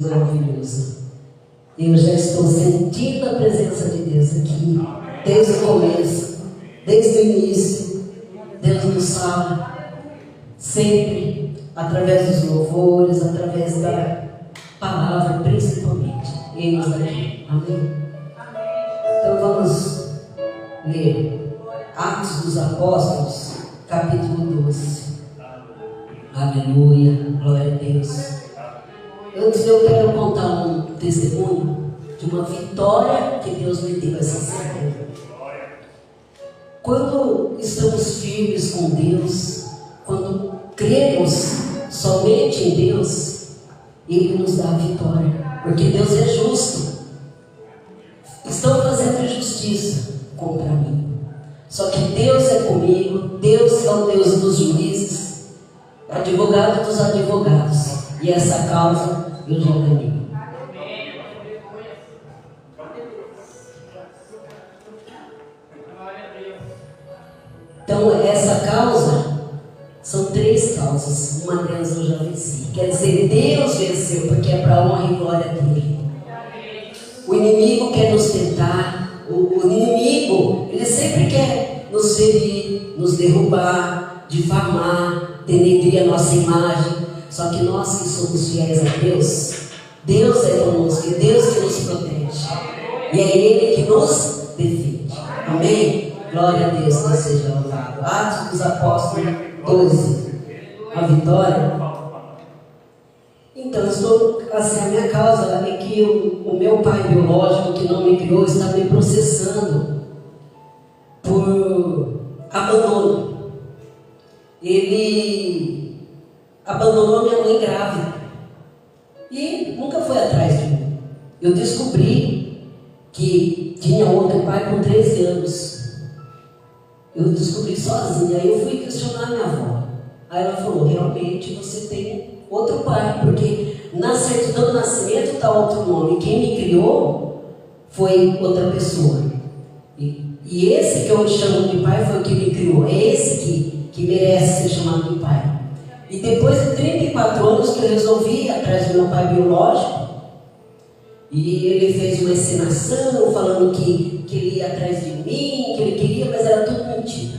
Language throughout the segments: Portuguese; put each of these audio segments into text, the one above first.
Maravilhoso. Eu já estou sentindo a presença de Deus aqui, desde o começo, desde o início. Deus nos fala sempre através dos louvores, através da palavra, principalmente. Eles aqui. Amém? Então vamos ler Atos dos Apóstolos, capítulo 12. Aleluia, glória a Deus. Antes eu quero contar um testemunho de uma vitória que Deus me deu essa semana. Quando estamos firmes com Deus, quando cremos somente em Deus, Ele nos dá a vitória, porque Deus é justo. Estão fazendo injustiça contra mim, só que Deus é comigo. Deus é o Deus dos juízes, advogado dos advogados, e essa causa eu já ganhei. Então essa causa, são 3 causas, uma delas eu já venci. Quer dizer, Deus venceu, porque é para a honra e glória dele. O inimigo quer nos tentar, o inimigo, ele sempre quer nos ferir, nos derrubar, difamar, denegrir a nossa imagem. Só que nós que somos fiéis a Deus, Deus é conosco, é Deus que nos protege, e é Ele que nos defende. Amém? Glória a Deus, que seja louvado. Atos dos Apóstolos 12, a vitória. Então, a minha causa é que o meu pai biológico, que não me criou, está me processando por abandono. Ele abandonou minha mãe grávida e nunca foi atrás de mim. Eu descobri que tinha outro pai com 13 anos. Eu descobri sozinha. Aí eu fui questionar minha avó. Aí ela falou: realmente você tem outro pai, porque na certidão do nascimento está outro nome. Quem me criou foi outra pessoa. E esse que eu chamo de pai foi o que me criou. É esse que merece ser chamado de pai. E depois de 34 anos que eu resolvi ir atrás do meu pai biológico, e ele fez uma encenação falando que ele ia atrás de mim, que ele queria, mas era tudo mentira.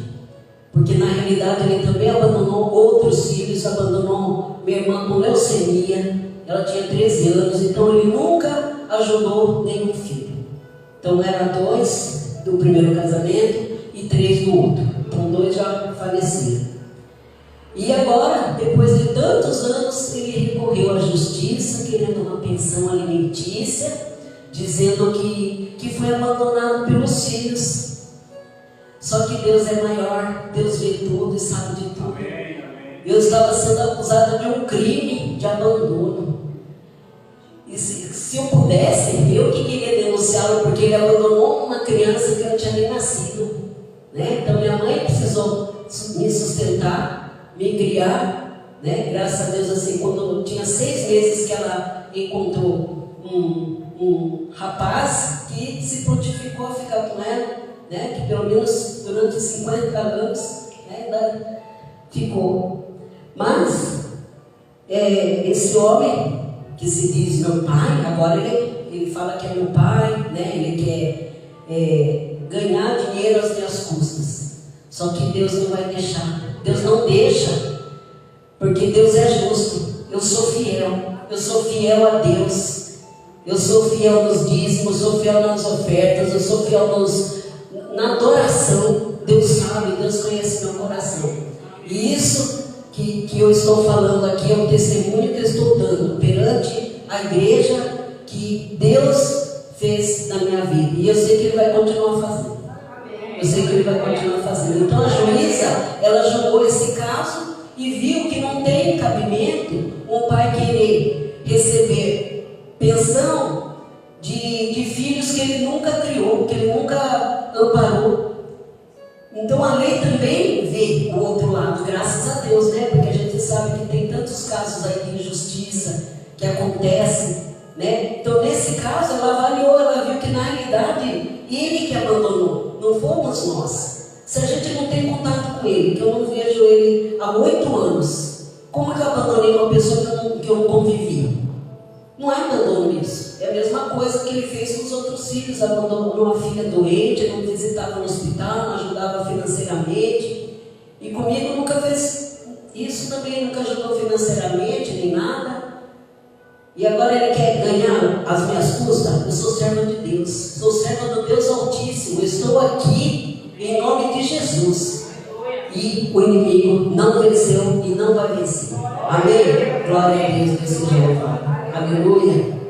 Porque na realidade ele também abandonou outros filhos, abandonou minha irmã com leucemia, ela tinha 13 anos, então ele nunca ajudou nenhum filho. Então eram 2 do primeiro casamento e 3 do outro. Então 2 já faleceram. E agora, depois de tantos anos, ele recorreu à justiça, querendo uma pensão alimentícia, dizendo que foi abandonado pelos filhos. Só que Deus é maior, Deus vê tudo e sabe de tudo. Eu estava sendo acusada de um crime de abandono. E se eu pudesse, eu que queria denunciá-lo, porque ele abandonou uma criança que não tinha nem nascido. Né? Então minha mãe precisou me sustentar, me criar, né? Graças a Deus, assim, quando tinha 6 meses que ela encontrou um rapaz que se prontificou a ficar com ela, né? Que pelo menos durante 50 anos, né, ficou. Mas esse homem que se diz meu pai, agora ele fala que é meu pai, né? Ele quer ganhar dinheiro às minhas custas. Só que Deus não vai deixar. Deus não deixa, porque Deus é justo. Eu sou fiel a Deus. Eu sou fiel nos dízimos, eu sou fiel nas ofertas, eu sou fiel na adoração. Deus sabe, Deus conhece meu coração. E isso que eu estou falando aqui é um testemunho que eu estou dando perante a igreja que Deus fez na minha vida. E eu sei que Ele vai continuar fazendo. Eu sei que Ele vai continuar fazendo. Então a juíza, ela julgou esse caso e viu que não tem cabimento um pai querer receber pensão de filhos que ele nunca criou, que ele nunca amparou. Então a lei também vê o outro lado, graças a Deus, né? Porque a gente sabe que tem tantos casos aí de injustiça que acontecem, né? Então nesse caso ela avaliou, ela viu que na realidade ele que abandonou, não fomos nós. Se a gente não tem contato com ele, que eu não vejo ele há 8 anos, como que eu abandonei uma pessoa que eu não convivi? Não é abandono isso. É a mesma coisa que ele fez com os outros filhos. Abandonou uma filha doente, não visitava no hospital, não ajudava financeiramente. E comigo nunca fez isso também, nunca ajudou financeiramente, nem nada. E agora ele quer ganhar as minhas custas? Eu sou serva de Deus. Sou serva do Deus Altíssimo. Estou aqui em nome de Jesus. E o inimigo não venceu e não vai vencer. Amém? Glória a Deus, desse Jeová. Aleluia.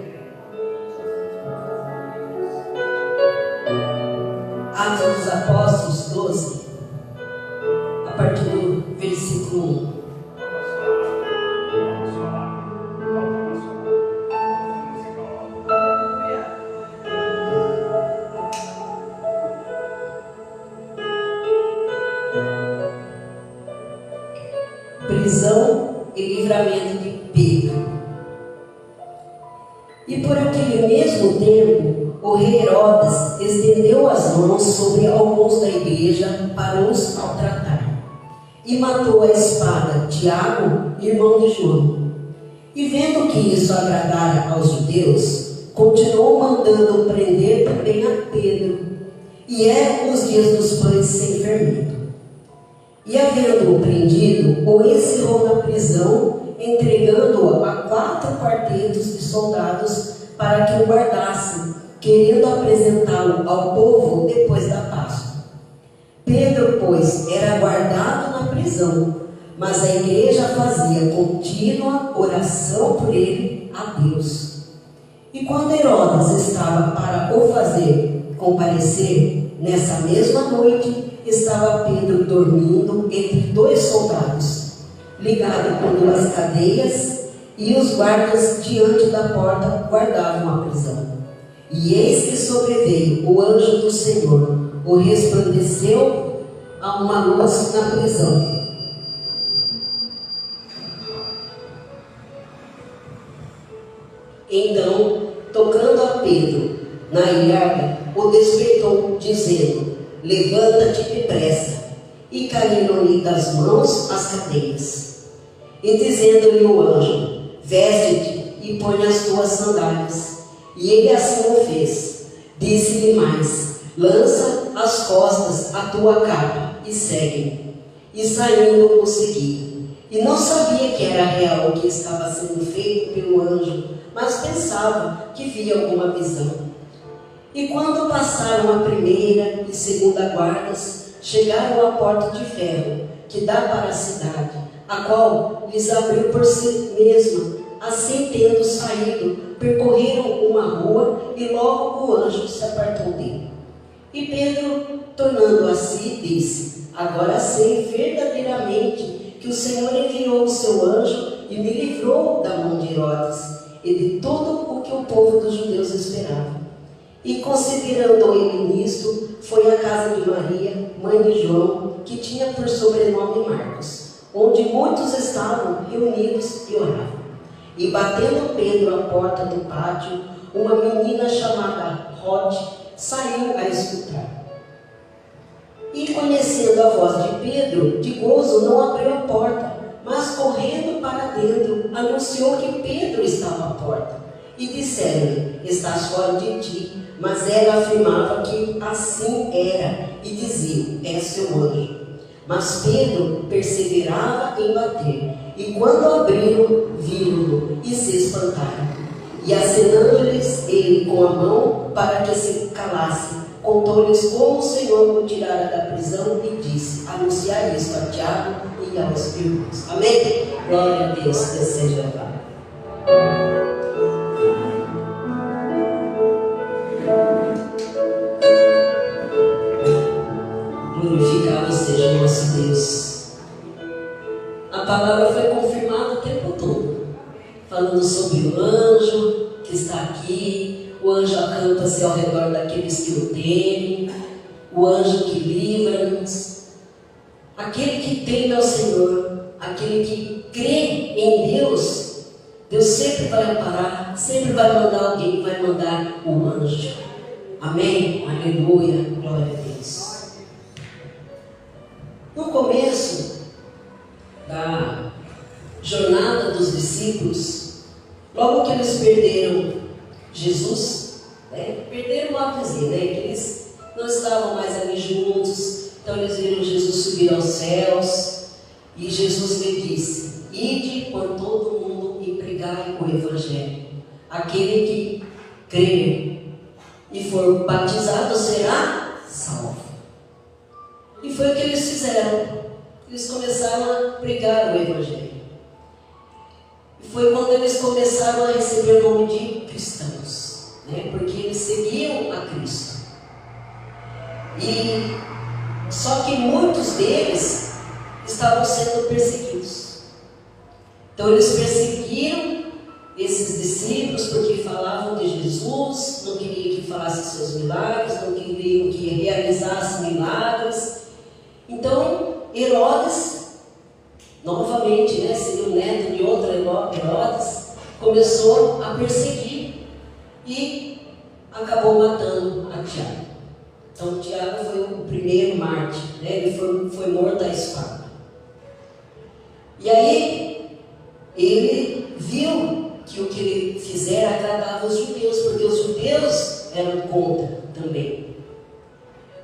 Atos dos Apóstolos 12, a partir do versículo 1. Prisão e livramento de Pedro. E por aquele mesmo tempo, o rei Herodes estendeu as mãos sobre alguns da igreja para os maltratar, e matou a espada Tiago, irmão de João. E vendo que isso agradara aos judeus, continuou mandando prender também a Pedro. E eram os dias dos pães sem fermento. E havendo-o prendido, o encerrou na prisão, entregando-o a 4 quartetos de soldados para que o guardassem, querendo apresentá-lo ao povo depois da Páscoa. Pedro, pois, era guardado na prisão, mas a igreja fazia contínua oração por ele a Deus. E quando Herodes estava para o fazer comparecer, nessa mesma noite, estava Pedro dormindo entre 2 soldados, ligado com 2 cadeias, e os guardas diante da porta guardavam a prisão. E eis que sobreveio o anjo do Senhor, o resplandeceu a uma luz na prisão. Então, tocando a Pedro na ilharga, o despertou, dizendo: levanta-te depressa. E caíram-lhe das mãos as cadeias. E dizendo-lhe o anjo: veste-te e põe as tuas sandálias. E ele assim o fez. Disse-lhe mais: lança às costas a tua capa e segue-me. E saindo o seguiu. E não sabia que era real o que estava sendo feito pelo anjo, mas pensava que via alguma visão. E quando passaram a primeira e segunda guardas, chegaram à porta de ferro, que dá para a cidade, a qual lhes abriu por si mesma. Assim, tendo saído, percorreram uma rua, e logo o anjo se apartou dele. E Pedro, tornando a si, disse: agora sei verdadeiramente que o Senhor enviou o seu anjo e me livrou da mão de Herodes e de tudo o que o povo dos judeus esperava. E considerando ele nisto, foi à casa de Maria, mãe de João, que tinha por sobrenome Marcos, onde muitos estavam reunidos e oravam. E batendo Pedro à porta do pátio, uma menina chamada Rode saiu a escutar. E conhecendo a voz de Pedro, de gozo não abriu a porta, mas correndo para dentro, anunciou que Pedro estava à porta. E disseram-lhe: estás fora de ti. Mas ela afirmava que assim era, e dizia: é seu anjo. Mas Pedro perseverava em bater, e quando abriram, viram-no e se espantaram. E acenando-lhes ele com a mão para que se calassem, contou-lhes como o Senhor o tirara da prisão e disse: anunciar isto a Tiago e aos irmãos. Amém? Glória a Deus, que seja louvado. Glorificado seja o nosso Deus. A palavra foi confirmada o tempo todo, falando sobre o anjo que está aqui. O anjo acampa-se ao redor daqueles que o temem, o anjo que livra-nos. Aquele que teme ao Senhor, aquele que crê em Deus, Deus sempre vai amparar, sempre vai mandar alguém, vai mandar um anjo. Amém? Aleluia, glória a Deus. No começo da jornada dos discípulos, Logo que eles perderam Jesus, né? Perderam mal dizer, né? Que eles não estavam mais ali juntos, então eles viram Jesus subir aos céus, e Jesus lhe disse: ide por todo o mundo e pregai o Evangelho. Aquele que crer e for batizado será salvo. E foi o que eles fizeram. Eles começaram a pregar o Evangelho. E foi quando eles começaram a receber o nome de cristãos, né? Porque eles seguiam a Cristo. E só que muitos deles estavam sendo perseguidos. Então eles perseguiram esses discípulos porque falavam de Jesus, não queriam que falasse seus milagres, não queriam que realizasse milagres. Então Herodes, novamente, né, seria o neto de outro Herodes, começou a perseguir e acabou matando a Tiago. Então Tiago foi o primeiro mártir, né? Ele foi morto à espada. E aí ele viu que o que ele fizera agradava os judeus, porque os judeus eram contra também.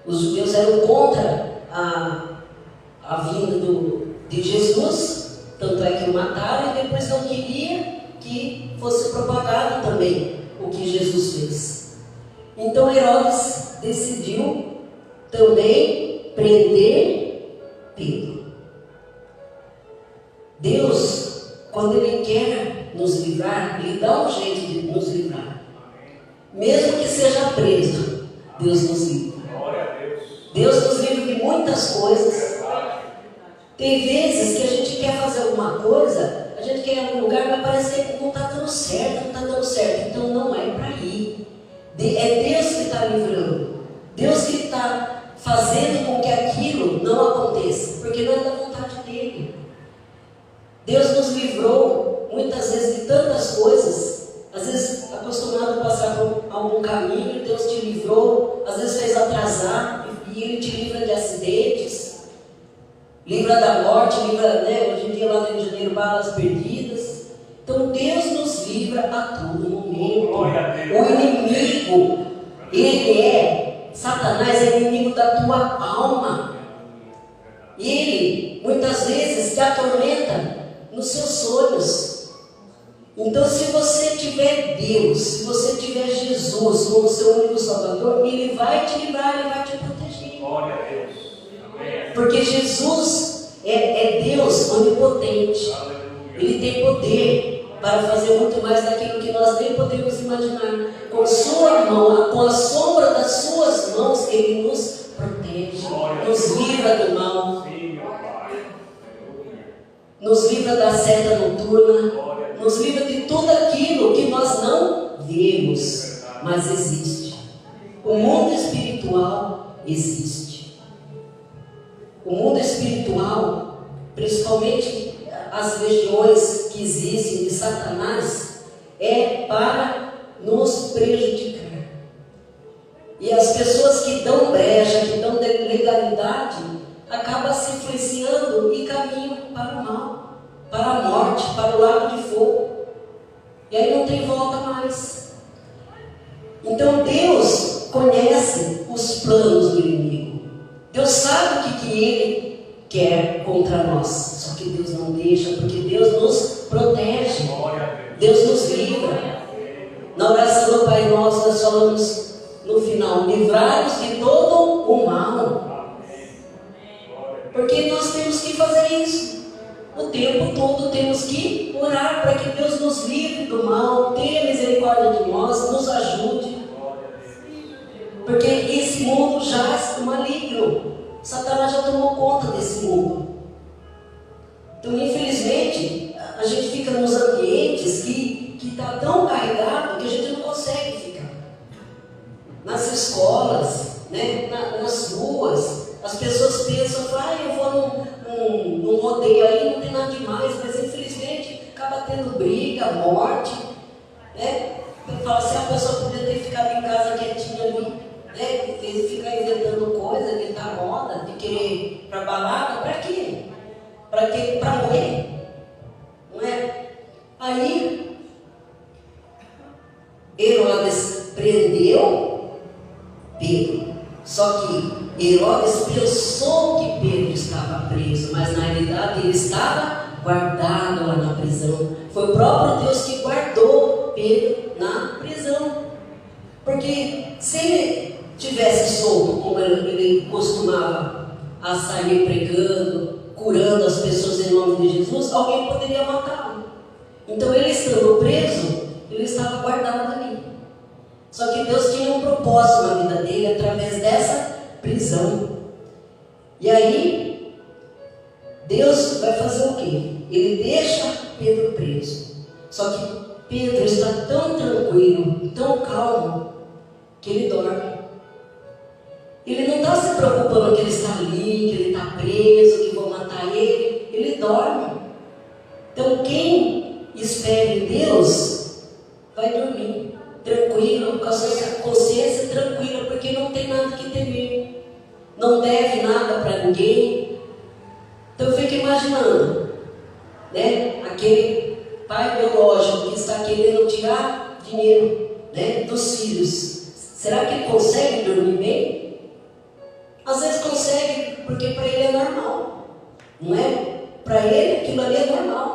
Os judeus eram contra a vinda de Jesus, tanto é que o mataram, e depois não queria que fosse propagado também o que Jesus fez. Então Herodes decidiu também prender Pedro. Deus, quando Ele quer nos livrar, Ele dá um jeito de nos livrar. Mesmo que seja preso, Deus nos livra. Deus nos livra de muitas coisas. Tem vezes que a gente quer fazer alguma coisa, a gente quer ir em algum lugar, mas parece que não está dando certo, não está dando certo. Então não é para ir. É Deus que está livrando. Deus que está fazendo com que aquilo não aconteça, porque não é da vontade dele. Deus nos livrou muitas vezes de tantas coisas. Às vezes acostumado a passar por algum caminho, Deus te livrou. Às vezes fez atrasar e Ele te livra de acidentes, livra da morte, livra, né? Hoje em dia lá no Rio de Janeiro, balas perdidas. Então Deus nos livra a todo momento. O inimigo, Satanás é inimigo da tua alma. Ele muitas vezes te atormenta nos seus sonhos. Então, se você tiver Deus, se você tiver Jesus como seu único Salvador, Ele vai te livrar, Ele vai te proteger. Glória a Deus. Porque Jesus é Deus onipotente. Ele tem poder para fazer muito mais daquilo que nós nem podemos imaginar. Com sua mão, com a sombra das suas mãos, Ele nos protege, nos livra do mal, nos livra da seta noturna, nos livra de tudo aquilo que nós não vemos, mas existe. O mundo espiritual existe. O mundo espiritual, principalmente as legiões que existem de Satanás, é para nos prejudicar. E as pessoas que dão brecha, que dão legalidade, acabam se influenciando e caminham para o mal, para a morte, para o lago de fogo. E aí não tem volta mais. Então Deus conhece os planos do inimigo. Deus sabe o que Ele quer contra nós. Só que Deus não deixa, porque Deus nos protege. Deus nos livra. Na oração do Pai Nosso nós falamos no final: livrai-nos de todo o mal. Porque nós temos que fazer isso. O tempo todo temos que orar para que Deus nos livre do mal, tenha misericórdia de nós, nos ajude. Porque esse mundo jaz no maligno. Satanás já tomou conta desse mundo. Então, infelizmente, a gente fica nos ambientes que está tão carregado que a gente não consegue ficar. Nas escolas, né? Nas ruas, as pessoas pensam, eu vou num rodeio aí, não tem nada demais, mas infelizmente acaba tendo briga, morte, né? Fala assim, a pessoa podia ter ficado em casa quietinha ali, né? Ficar inventando coisa, inventar moda, de querer ir para balada, para quê? Para quê? Para morrer, não é? Aí Herodes prendeu Pedro. Só que Herodes pensou que Pedro estava preso, mas na realidade ele estava guardado lá na prisão. Foi o próprio Deus que guardou Pedro na prisão. Porque se ele tivesse solto, como ele costumava a sair pregando, curando as pessoas em nome de Jesus, alguém poderia matá-lo. Então ele estando preso, ele estava guardado ali. Só que Deus tinha um propósito na vida dele através dessa prisão. E aí, Deus vai fazer o quê? Ele deixa Pedro preso. Só que Pedro está tão tranquilo, tão calmo, que ele dorme. Ele não está se preocupando que ele está ali, que ele está preso, que vão matar ele. Ele dorme. Então quem espera em Deus vai dormir tranquilo, com a sua consciência tranquila, porque não tem nada que temer, não deve nada para ninguém. Então eu fico imaginando, né, aquele pai biológico que está querendo tirar dinheiro, né, dos filhos. Será que ele consegue dormir bem? Às vezes consegue, porque para ele é normal, não é? Para ele aquilo ali é normal.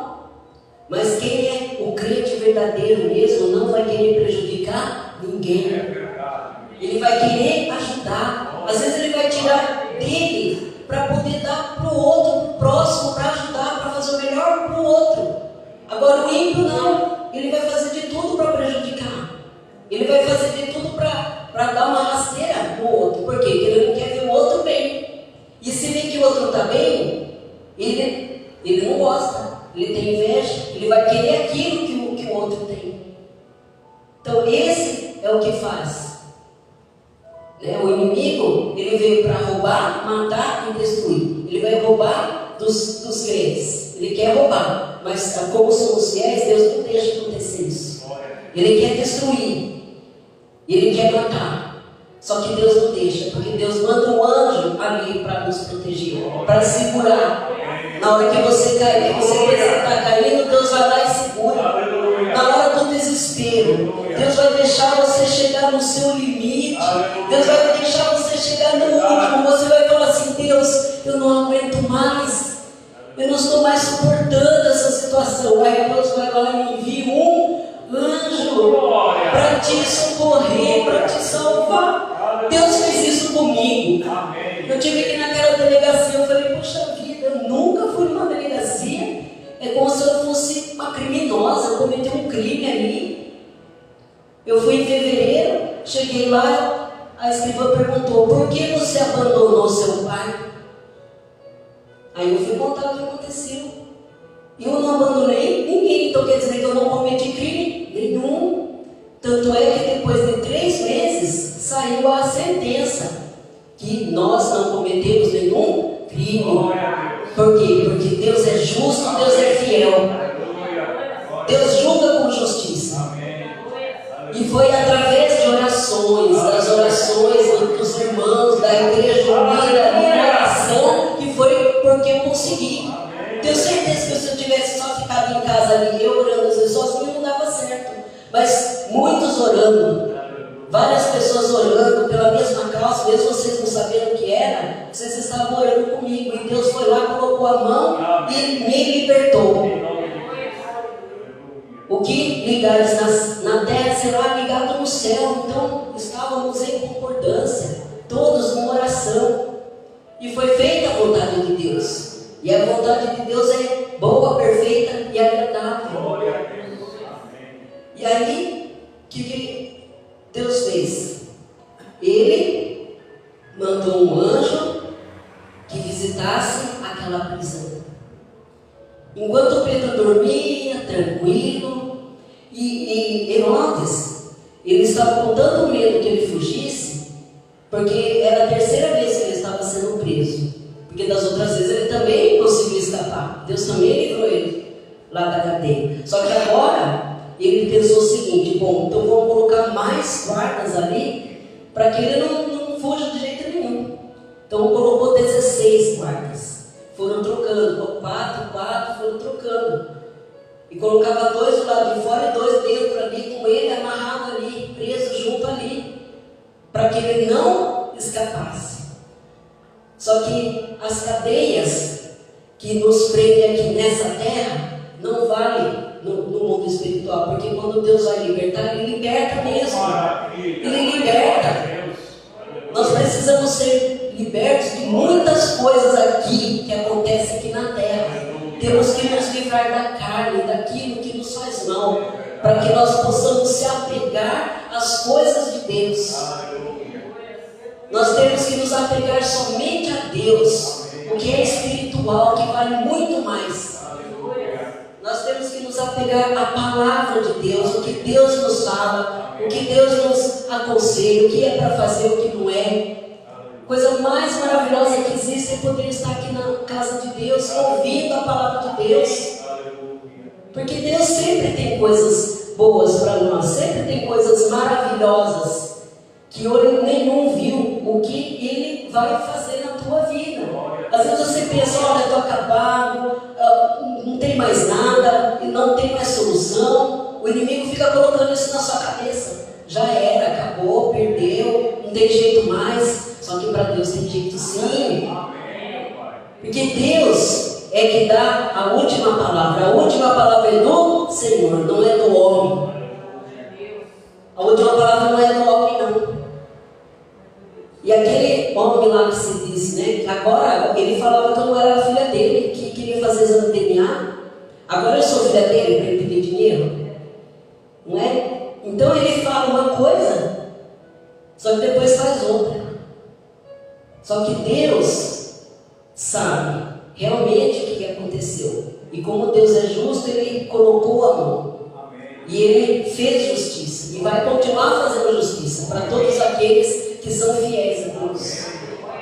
Mas quem é o crente verdadeiro mesmo não vai querer prejudicar ninguém. Ele vai querer ajudar. Às vezes ele vai tirar dele para poder dar para o outro, para o próximo, para ajudar, para fazer o melhor para o outro. Agora o ímpio não. Ele vai fazer de tudo para prejudicar. Ele vai fazer de tudo para dar uma rasteira no outro. Por quê? Porque ele não quer ver o outro bem. E se vê que o outro está bem, ele não gosta. Ele tem inveja. Ele vai querer aquilo que o outro tem. Então esse é o que faz. Né? O inimigo, ele veio para roubar, matar e destruir. Ele vai roubar dos crentes. Ele quer roubar. Mas como somos fiéis, Deus não deixa acontecer isso. Ele quer destruir. Ele quer matar. Só que Deus não deixa, porque Deus manda um anjo ali para nos proteger, para segurar. Na hora que você cair, que você pensa que está caindo, Deus vai lá e segura. Na hora do desespero, Deus vai deixar você chegar no seu limite. Deus vai deixar você chegar no último. Você vai falar assim: Deus, eu não aguento mais. Eu não estou mais suportando essa situação. Aí Deus vai lá e me envia um anjo para te socorrer, para te salvar. Deus fez isso comigo. Eu tive que ir naquela delegacia. Eu falei: puxa vida, eu nunca fui numa delegacia. É como se eu fosse uma criminosa, cometi um crime ali. Eu fui em fevereiro, cheguei lá, a escrivã perguntou: por que você abandonou seu pai? Aí eu fui contar o que aconteceu. Eu não abandonei ninguém, então quer dizer que eu não cometi crime nenhum. Tanto é que depois de 3 meses saiu a sentença que nós não cometemos nenhum crime. Por quê? Porque Deus é justo, Deus é fiel. Deus julga com justiça. E foi através de orações, das orações dos irmãos, da igreja unida, ali na oração, que foi porque eu consegui. Tenho certeza que se eu tivesse só ficado em casa ali, eu orando às vezes sozinho, não dava certo. Mas muitos orando, várias pessoas orando pela mesma causa, mesmo vocês não sabendo o que era, vocês estavam orando comigo. E Deus foi lá, colocou a mão e me libertou. O que ligares na terra será ligado no céu. Então estávamos em concordância, todos numa oração. E foi feita a vontade de Deus. E a vontade de Deus é boa, perfeita e agradável. E aí, o que Deus fez? Ele mandou um anjo que visitasse aquela prisão. Enquanto Pedro dormia, tranquilo, e Herodes, ele estava com tanto medo que ele fugisse, porque era a 3ª vez que ele estava sendo preso. Porque das outras vezes ele também conseguiu escapar. Deus também livrou ele lá da cadeia. Só que agora ele pensou o seguinte: bom, então vamos colocar mais guardas ali para que ele não fuja de jeito nenhum. Então colocou 16 guardas. Foram trocando, 4, foram trocando. E colocava 2 do lado de fora e 2 dentro ali, com ele amarrado ali, preso junto ali, para que ele não escapasse. Só que as cadeias que nos prendem aqui nessa terra não valem no mundo espiritual, porque quando Deus vai libertar, Ele liberta mesmo. Ele liberta. Nós precisamos ser libertos de muitas coisas aqui que acontecem aqui na terra. Temos que nos livrar da carne, daquilo que nos faz mal, para que nós possamos se apegar às coisas de Deus. Nós temos que nos apegar somente a Deus, o que é espiritual, que vale muito mais. Nós temos que nos apegar à palavra de Deus, o que Deus nos fala, o que Deus nos aconselha, o que é para fazer, o que não é. Coisa mais maravilhosa que existe é poder estar aqui na casa de Deus, ouvindo a palavra de Deus. Porque Deus sempre tem coisas boas para nós, sempre tem coisas maravilhosas, que olho nenhum viu o que Ele vai fazer na tua vida. Às vezes você pensa, olha, estou acabado, não tem mais nada, e não tem mais solução. O inimigo fica colocando isso na sua cabeça. Já era, acabou, perdeu, não tem jeito mais. Só que para Deus tem jeito sim. Porque Deus é que dá a última palavra. A última palavra é do Senhor, não é do homem. A última palavra não é do homem, não. E aquele homem lá que se diz, né? Agora ele falava que eu não era a filha dele, que queria fazer exame de DNA. Agora eu sou filha dele para ele pedir dinheiro. Não é? Então ele fala uma coisa, só que depois faz outra. Só que Deus sabe realmente o que aconteceu. E como Deus é justo, Ele colocou a mão. E Ele fez justiça. E vai continuar fazendo justiça para todos aqueles que são fiéis a Deus.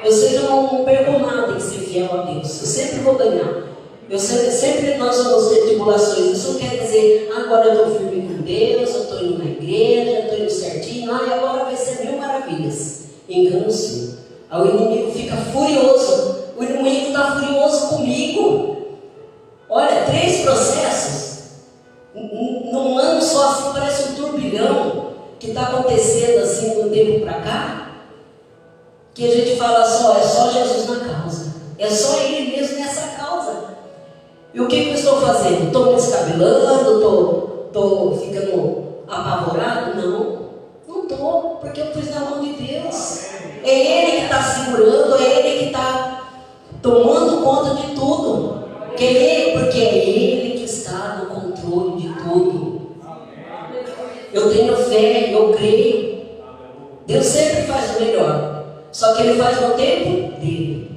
Eu sei que eu não perco nada em ser fiel a Deus. Eu sempre vou ganhar. Sempre nós vamos ter tribulações. Isso não quer dizer, agora eu estou firme com Deus, eu estou indo na igreja, eu estou indo certinho, e agora vai ser 1000 maravilhas. Engano-se. Aí o inimigo fica furioso. O inimigo está furioso comigo. Olha, 3 processos. Num ano só, assim, parece um turbilhão que está acontecendo assim de um tempo para cá. Que a gente fala só, é só Jesus na causa. É só Ele mesmo nessa causa. E o que eu estou fazendo? Estou me descabelando? Estou ficando apavorado? Não estou, porque eu pus na mão de Deus. É Ele que está segurando, é Ele que está tomando conta de tudo. Porque é Ele que está no controle de tudo. Eu tenho fé, eu creio. Deus sempre faz o melhor. Só que Ele faz no tempo dele.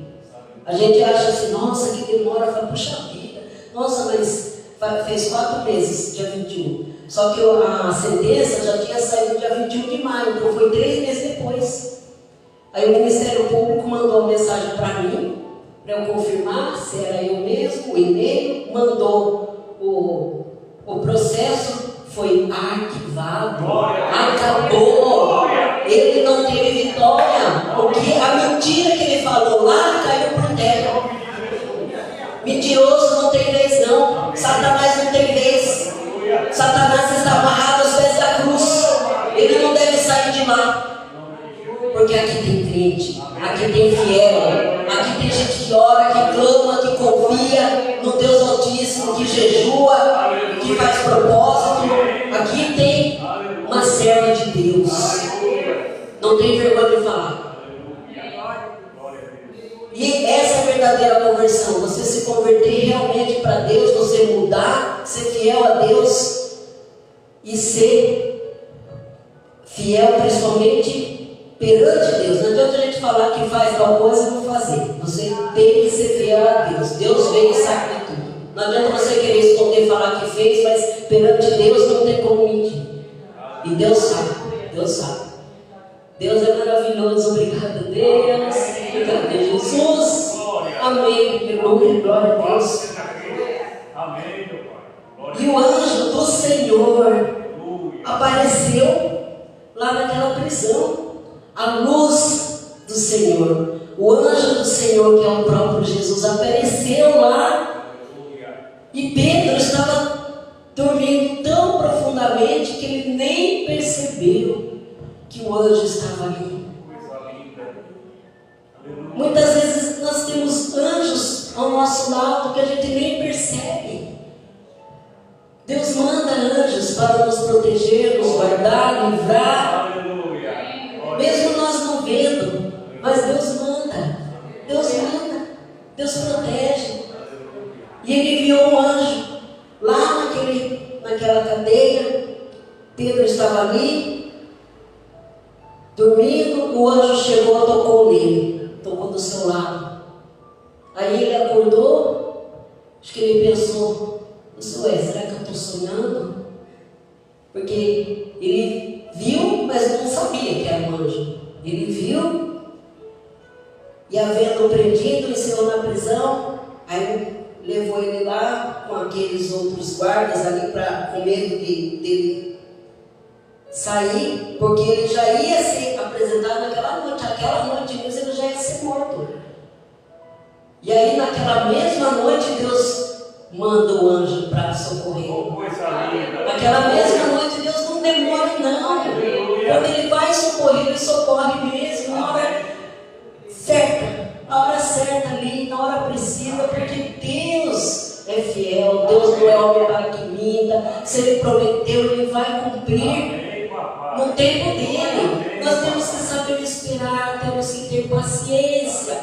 A gente acha assim, nossa, que demora. Fala, puxa vida. Nossa, mas fez 4 meses, dia 21. Só que a sentença já tinha saído dia 21 de maio. Então foi 3 meses depois. Aí o Ministério Público mandou uma mensagem para mim, para eu confirmar se era eu mesmo, o e-mail, mandou o processo, foi arquivado, acabou, ele não teve vitória, porque a mentira que ele falou lá caiu por terra. Mentiroso não tem vez não, Satanás não tem vez, Satanás está amarrado aos pés da cruz, ele não deve sair de lá. Porque aqui tem crente, aqui tem fiel, aqui tem gente que ora, que clama, que confia no Deus Altíssimo, que jejua, que faz propósito. Aqui tem uma serva de Deus. Não tem vergonha de falar. E essa é a verdadeira conversão. Você se converter realmente para Deus, você mudar, ser fiel a Deus e ser fiel principalmente perante Deus. Não adianta a gente falar que faz tal coisa e não fazer. Você tem que ser fiel a Deus. Deus vem e sabe de tudo. Não adianta você querer esconder e falar que fez, mas perante Deus não tem como mentir. E Deus sabe. Deus sabe. Deus é maravilhoso. Obrigado, Deus. Obrigado, Jesus. Amém. Glória a Deus. Amém, meu Pai. E o anjo do Senhor apareceu lá naquela prisão. A luz do Senhor, o anjo do Senhor, que é o próprio Jesus, apareceu lá. E Pedro estava dormindo tão profundamente que ele nem percebeu que o anjo estava ali. Muitas vezes nós temos anjos ao nosso lado que a gente nem percebe. Deus manda anjos para nos proteger, nos guardar, livrar. Mesmo nós não vendo, mas Deus manda. Deus manda. Deus protege. E ele enviou um anjo lá naquela cadeia. Pedro estava ali, dormindo. O anjo chegou, tocou nele, tocou do seu lado. Aí ele acordou. Acho que ele pensou: será que eu estou sonhando? Porque ele viu, mas não sabia que era um anjo. Ele viu, e havendo prendido, ensinou na prisão. Aí levou ele lá com aqueles outros guardas ali, com medo dele sair, porque ele já ia ser apresentado naquela noite. Aquela noite mesmo ele já ia ser morto. E aí naquela mesma noite Deus manda o anjo para socorrer. Naquela mesma noite Deus não demora não. Quando ele vai socorrer, ele socorre mesmo na hora certa. Na hora certa ali, na hora precisa, porque Deus é fiel. Deus não é homem para que minta. Se ele prometeu, ele vai cumprir no tempo dele. Nós temos que saber esperar, temos que ter paciência.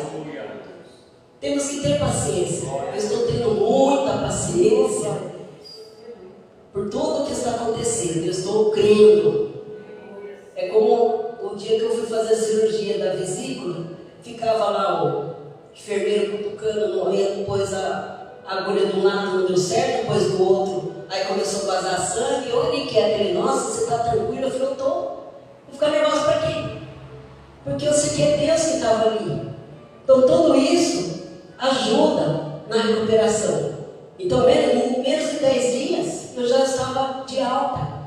Temos que ter paciência. Eu estou tendo muita paciência por tudo o que está acontecendo. Eu estou crendo. É como o dia que eu fui fazer a cirurgia da vesícula, ficava lá o enfermeiro cutucando, morrendo, pôs a agulha de um lado, não deu certo, depois do outro, aí começou a vazar sangue. Eu olhei quieto, ele: nossa, você está tranquilo? Eu falei: eu estou. Vou ficar nervosa para quê? Porque eu sei que é Deus que estava ali. Então tudo isso ajuda na recuperação. Então, em menos de 10 dias, eu já estava de alta.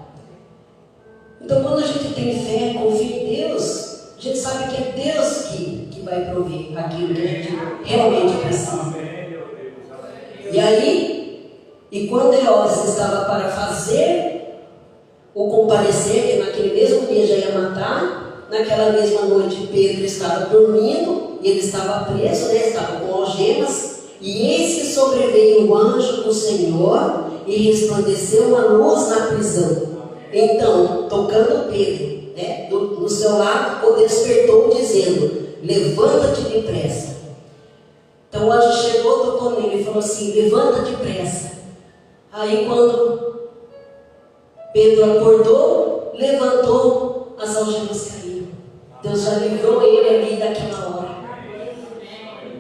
Então, quando a gente tem fé, confia em Deus, a gente sabe que é Deus que vai prover aquilo que a gente realmente precisa. E aí, e quando Herodes estava para fazer o comparecer, que naquele mesmo dia já ia matar, naquela mesma noite Pedro estava dormindo, e ele estava preso, estava com algemas, e eis que sobreveio o anjo do Senhor, e resplandeceu uma luz na prisão. Então, tocando Pedro, no seu lado, o despertou, dizendo: levanta-te depressa. Então o anjo chegou, tocou nele e falou assim: levanta depressa. Aí quando Pedro acordou, levantou, as algemas caíram. Deus já livrou ele ali daquela hora.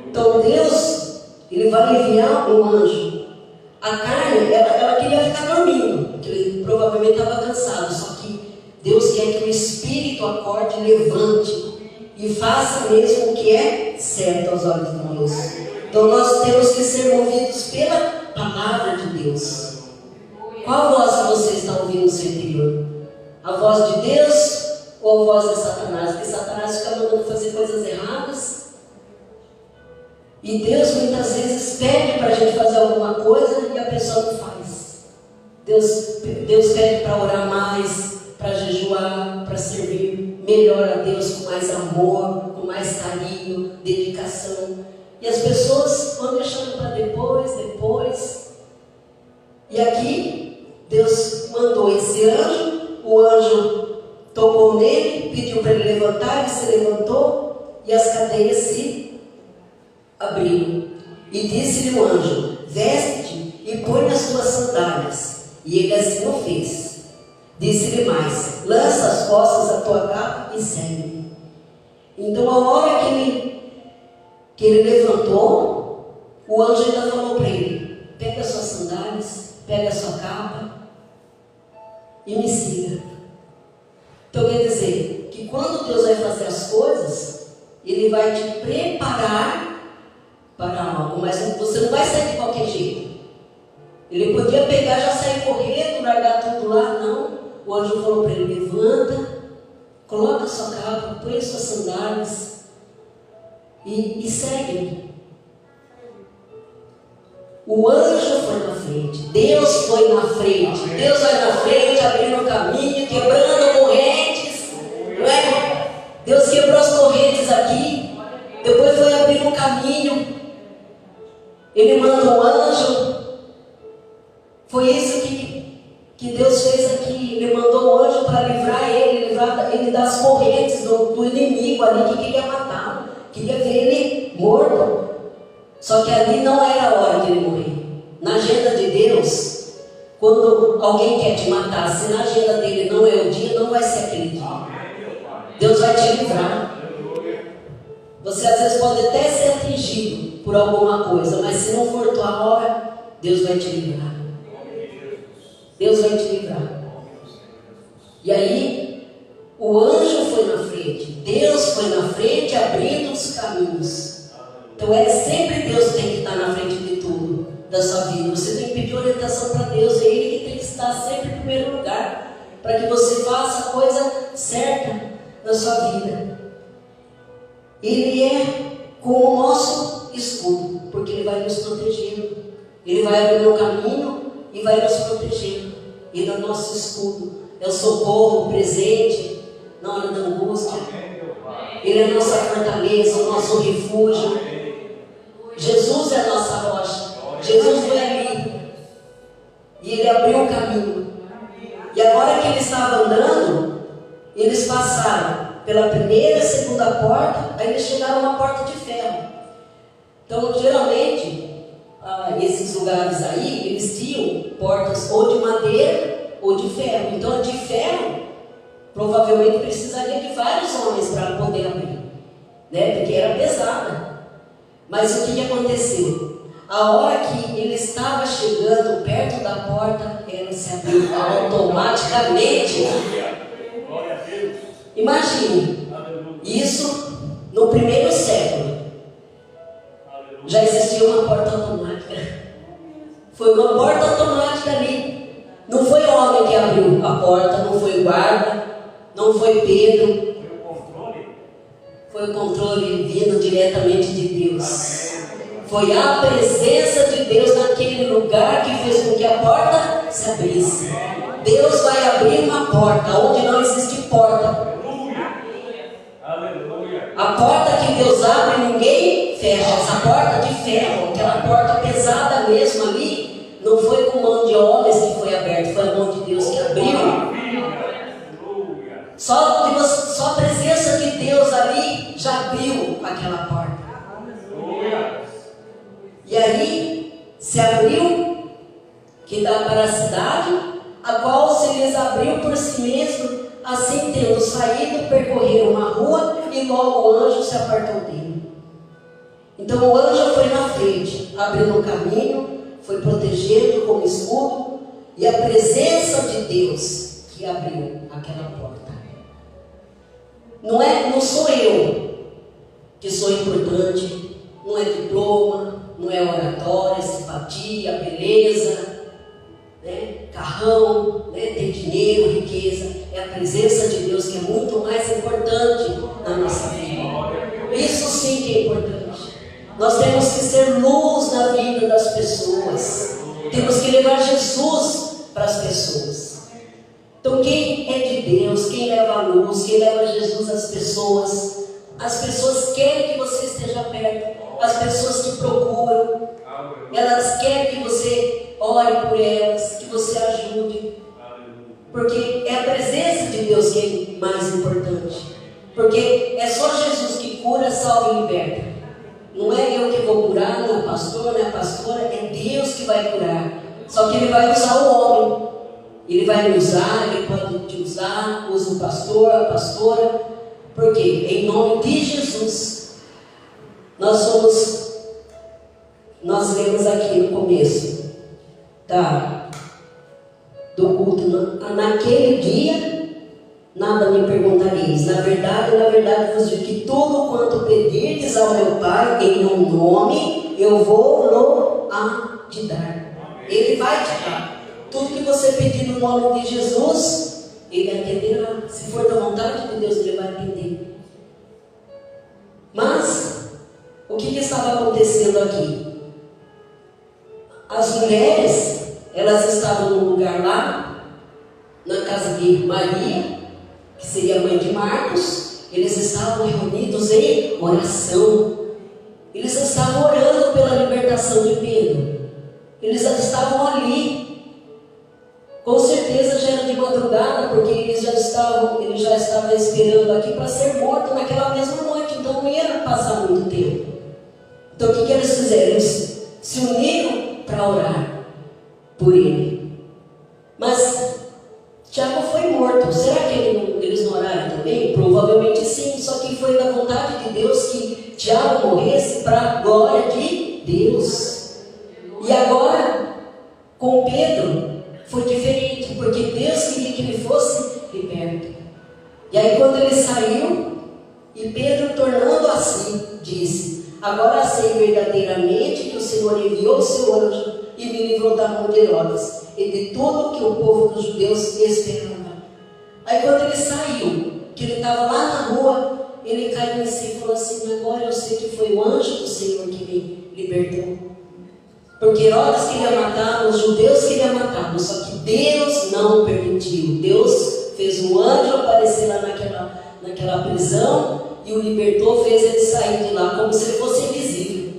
Então Deus, ele vai enviar um anjo. A carne, ela queria ficar dormindo, porque ele provavelmente estava cansado. Só que Deus quer que o espírito acorde, levante e faça mesmo o que é certo aos olhos de Deus. Então nós temos que ser movidos pela palavra de Deus. Qual voz você está ouvindo no seu interior? A voz de Deus ou a voz de Satanás? Porque Satanás fica mandando fazer coisas erradas. E Deus muitas vezes pede para a gente fazer alguma coisa e a pessoa não faz. Deus pede para orar mais, para jejuar, para servir melhor a Deus com mais amor, com mais carinho, dedicação. E as pessoas vão deixando para depois. E aqui Deus mandou esse anjo, o anjo tocou nele, pediu para ele levantar, ele se levantou e as cadeias se abriu. E disse-lhe o anjo: veste-te e põe as tuas sandálias. E ele assim o fez. Disse-lhe mais: lança as costas da tua capa e segue-me. Então a hora que ele levantou, o anjo ainda falou para ele: pega as suas sandálias, pega a sua capa e me siga. Então quer dizer que quando Deus vai fazer as coisas, Ele vai te preparar para algo, mas você não vai sair de qualquer jeito. Ele podia pegar, já sair correndo, largar tudo lá, não. O anjo falou para ele: levanta, coloca a sua capa, põe as suas sandálias e segue-me. O anjo foi na frente, Deus foi na frente. Deus vai na frente, abrindo o caminho, quebrando correntes. Não é? Deus quebrou as correntes aqui, depois foi abrindo o caminho. Ele manda um anjo. Foi isso que Deus fez aqui. Ele mandou um anjo para livrar ele das correntes do inimigo ali que queria matá-lo, queria ver ele morto. Só que ali não era a hora de ele morrer. Na agenda de Deus, quando alguém quer te matar, se na agenda dele não é o dia, não vai ser aquele dia. Deus vai te livrar. Você às vezes pode até ser atingido por alguma coisa, mas se não for tua hora, Deus vai te livrar. Deus vai te livrar. E aí, o anjo foi na frente, Deus foi na frente, abrindo os caminhos. Então é sempre Deus que tem que estar na frente de tudo da sua vida. Você tem que pedir orientação para Deus, é Ele que tem que estar sempre em primeiro lugar, para que você faça a coisa certa na sua vida. Ele é como o nosso escudo, porque Ele vai nos protegendo. Ele vai abrir o caminho e vai nos protegendo. Ele é o nosso escudo, é o socorro presente na hora da angústia. Ele é a nossa fortaleza, o nosso refúgio. Jesus é a nossa rocha. Jesus foi ali e Ele abriu o caminho. E agora que Ele estava andando, eles passaram pela primeira e segunda porta, aí eles chegaram a uma porta de ferro. Então, geralmente, esses lugares aí, eles tinham portas ou de madeira ou de ferro. Então, a de ferro, provavelmente precisaria de vários homens para poder abrir, né? Porque era pesada. Mas o que aconteceu? A hora que ele estava chegando perto da porta, ela se abriu automaticamente. Imagine, isso no primeiro século. Já existia uma porta automática. Foi uma porta automática ali. Não foi homem que abriu a porta, não foi guarda, não foi Pedro. Foi o controle vindo diretamente de Deus. Foi a presença de Deus naquele lugar que fez com que a porta se abrisse. Deus vai abrir uma porta onde não existe porta. A porta que Deus abre, ninguém fecha. Essa porta de ferro, aquela porta pesada mesmo ali, não foi com mão de homens que foi aberta, foi a mão de Deus que abriu. Só a presença de Deus ali já abriu aquela porta. E aí se abriu, que dá para a cidade, a qual se lhes abriu por si mesmo. Assim, tendo saído, percorreram uma rua e logo o anjo se apartou dele. Então o anjo foi na frente, abrindo o caminho, foi protegendo como escudo, e a presença de Deus que abriu aquela porta. Não sou eu que sou importante, não é diploma, não é oratória, simpatia, beleza, né? Carrão, né? Ter dinheiro, riqueza. É a presença de Deus que é muito mais importante na nossa vida. Isso sim que é importante. Nós temos que ser luz na vida das pessoas. Temos que levar Jesus para as pessoas. Então quem é de Deus, quem leva a luz, quem leva Jesus às pessoas, as pessoas querem que você esteja perto, as pessoas te procuram, elas querem que você ore por elas, que você ajude, porque é a presença de Deus que é mais importante, porque é só Jesus que cura, salva e liberta. Não é eu que vou curar, não é o pastor, não é a pastora, é Deus que vai curar. Só que Ele vai usar o homem. Ele vai me usar, Ele pode te usar, usa o pastor, a pastora, porque em nome de Jesus, nós lemos aqui no começo do culto, naquele dia, nada me perguntareis, na verdade vos digo que tudo quanto pedirdes ao meu Pai, em meu nome, eu vou te dar. Ele vai te dar. Tudo que você pedir no nome de Jesus, Ele atenderá. Se for da vontade de Deus, Ele vai atender. Mas, o que estava acontecendo aqui? mulheres, elas estavam num lugar lá, na casa de Maria, que seria a mãe de Marcos. Eles estavam reunidos em oração. Eles estavam orando pela libertação de Pedro. Eles estavam ali. Com certeza já era de madrugada, porque ele já estava esperando aqui para ser morto naquela mesma noite. Então não ia passar muito tempo. Então o que eles fizeram? Eles se uniram para orar por ele. Mas Tiago foi morto. Será que eles não oraram também? Provavelmente sim. Só que foi da vontade de Deus que Tiago morresse para a glória de Deus. E agora, com Pedro, foi diferente, porque Deus queria que ele fosse liberto. E aí quando ele saiu, e Pedro, tornando assim, disse: agora sei verdadeiramente que o Senhor enviou o seu anjo e me livrou da mão de Herodes e de tudo que o povo dos judeus esperava. Aí quando ele saiu, que ele estava lá na rua, ele caiu em si e falou assim: agora eu sei que foi o anjo do Senhor que me libertou. Porque Herodes queria matar, os judeus queriam matar, só que Deus não permitiu. Deus fez um anjo aparecer lá naquela prisão e o libertou, fez ele sair de lá como se ele fosse invisível.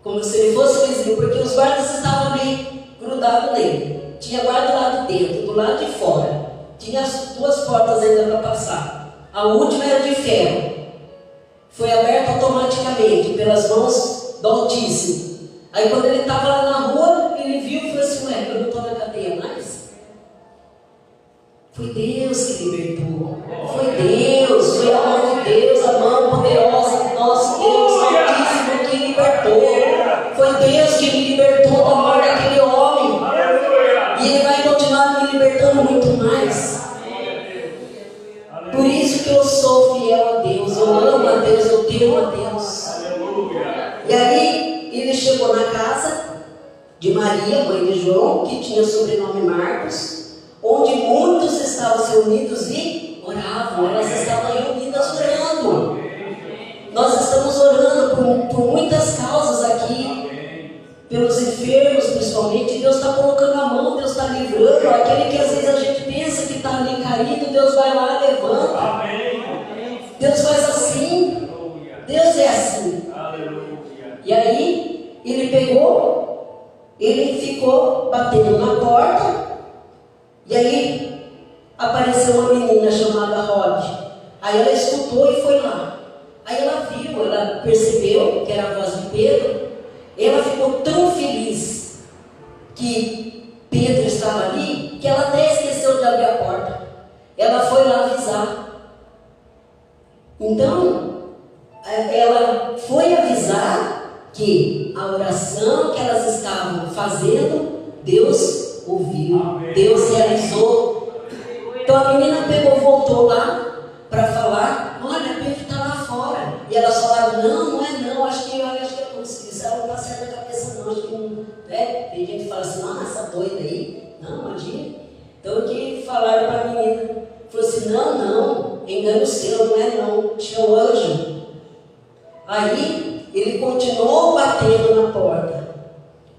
Como se ele fosse invisível, porque os guardas estavam ali grudados nele. Tinha guarda lá de dentro, do lado de fora. Tinha as duas portas ainda para passar. A última era de ferro. Foi aberta automaticamente pelas mãos do Altíssimo. Aí quando ele estava lá na rua, ele viu e falou assim: ué, eu não estou na cadeia mais? Foi Deus que libertou. Foi Deus, foi a mão de Deus, a mão poderosa do nosso Deus Altíssimo que libertou. Foi Deus que me libertou da morte daquele homem. E Ele vai continuar me libertando muito mais. Por isso que eu sou fiel a Deus, eu amo a Deus, eu temo a Deus. E aí ele chegou na casa de Maria, mãe de João, que tinha o sobrenome Marcos, onde muitos estavam reunidos e oravam. Elas estavam reunidas orando. Nós estamos orando por muitas causas aqui, pelos enfermos principalmente. Deus está colocando a mão, Deus está livrando. Aquele que às vezes a gente pensa que está ali caído, Deus vai lá e levanta. Deus faz assim. Deus é assim. E aí, ele ficou batendo na porta, e aí apareceu uma menina chamada Rod. Aí ela escutou e foi lá. Aí ela viu, ela percebeu que era a voz de Pedro. Ela ficou tão feliz que Pedro estava ali, que ela até esqueceu de abrir a porta. Ela foi lá avisar. Então, ela foi avisar que a oração que elas estavam fazendo, Deus ouviu, Deus realizou. Então a menina voltou lá para falar: olha, Pedro está lá fora. E elas falaram: não é não, acho que isso ela não está certa na cabeça não, acho que não, né? Tem gente que fala assim: não, essa doida aí, não, imagina. Então que falaram para a menina, falou assim: não, engano seu, não é não, tinha um anjo. Aí ele continuou batendo na porta.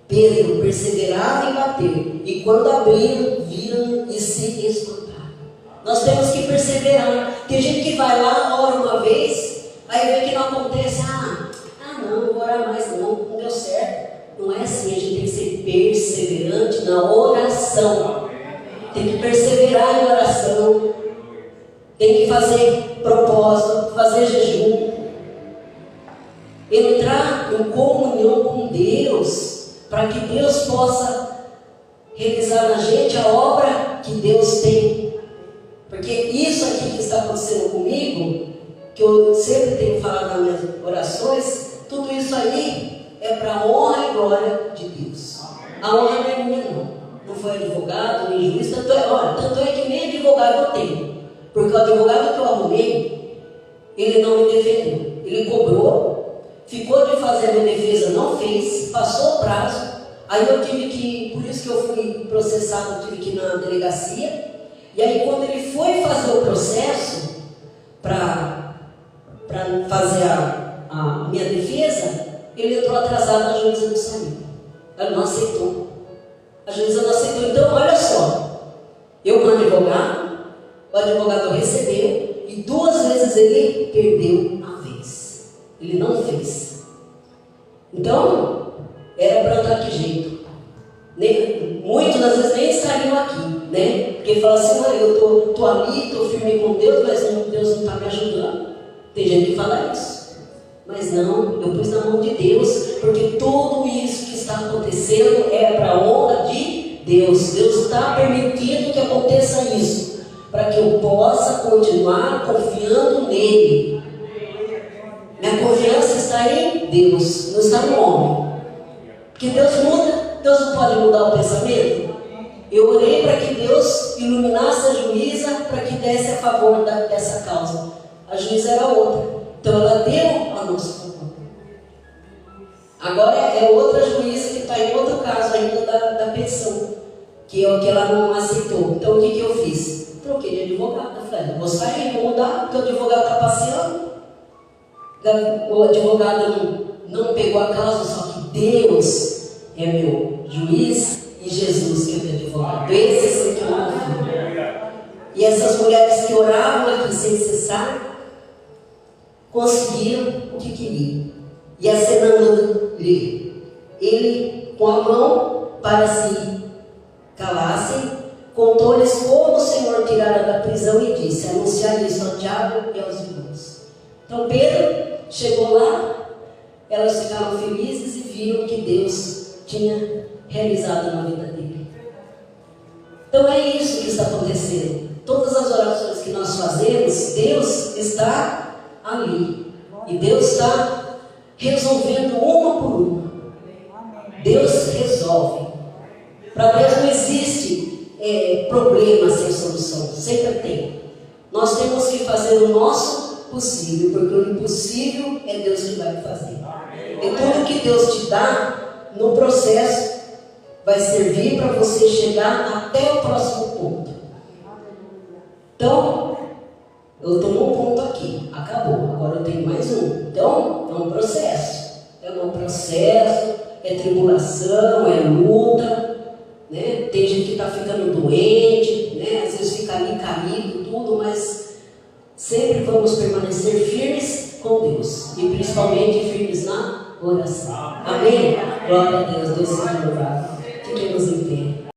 Pedro perseverava em bater, e quando abriram, viram e se espantaram. Nós temos que perseverar. Tem gente que vai lá, ora uma vez, aí vê que não acontece. Não vou orar mais não deu certo. Não é assim, a gente tem que ser perseverante na oração. Tem que perseverar em oração. Tem que fazer propósito, fazer jejum. Entrar em comunhão com Deus, para que Deus possa realizar na gente a obra que Deus tem. Porque isso aqui que está acontecendo comigo, que eu sempre tenho falado nas minhas orações, tudo isso aí é para a honra e glória de Deus. A honra não é minha não foi advogado, nem juiz, tanto é que nem advogado eu tenho, porque o advogado que eu arrumei, ele não me defendeu, ele cobrou, ficou de fazer a minha defesa, não fez, passou o prazo. Aí eu tive que, por isso que eu fui processado, eu tive que ir na delegacia. E aí quando ele foi fazer o processo para fazer a minha defesa, ele entrou atrasado, a juíza não saiu. Ela não aceitou. A juíza não aceitou. Então, olha só. Eu, como advogado, o advogado recebeu e 2 vezes ele perdeu a vez. Ele não fez. Então, era para dar que jeito? Muitos, às vezes, nem estariam aqui, né? Porque falam assim, eu tô ali, estou firme com Deus, mas Deus não está me ajudando. Tem gente que fala isso. Mas não, eu pus na mão de Deus, porque tudo isso que está acontecendo é para a honra de Deus. Deus está permitindo que aconteça isso, para que eu possa continuar confiando nele. Minha confiança está em Deus, não está no homem. Porque Deus muda, Deus não pode mudar o pensamento. Eu orei para que Deus iluminasse a juíza para que desse a favor dessa causa. A juíza era outra. Então ela deu a nosso favor. Agora é outra juíza que está em outro caso ainda da petição, que ela não aceitou. Então o que eu fiz? Troquei de advogado. Eu falei, vou sair, vou mudar, porque o advogado está passeando. O advogado não pegou a causa, só que Deus é meu juiz e Jesus que é meu advogado. Esse sim que eu confio. E essas mulheres que oravam aqui sem cessar, conseguiram o que queriam. E acenando-lhe ele com a mão para se calassem, contou-lhes como o Senhor tirara da prisão e disse: anunciar isso ao diabo e aos irmãos. Então Pedro chegou lá, elas ficaram felizes e viram que Deus tinha realizado na vida dele. Então é isso que está acontecendo. Todas as orações que nós fazemos, Deus está ali. E Deus está resolvendo uma por uma. Deus resolve. Para Deus não existe problema sem solução. Sempre tem. Nós temos que fazer o nosso possível, porque o impossível é Deus que vai fazer. E tudo que Deus te dá no processo vai servir para você chegar até o próximo ponto. Então, eu estou num ponto aqui, acabou, agora eu tenho mais um. Então, é um processo. É tribulação, é luta, né? Tem gente que está ficando doente, né? Às vezes fica ali caído, tudo, mas sempre vamos permanecer firmes com Deus. E principalmente firmes na oração. Amém? Glória a Deus, Deus seja louvado. Fiquemos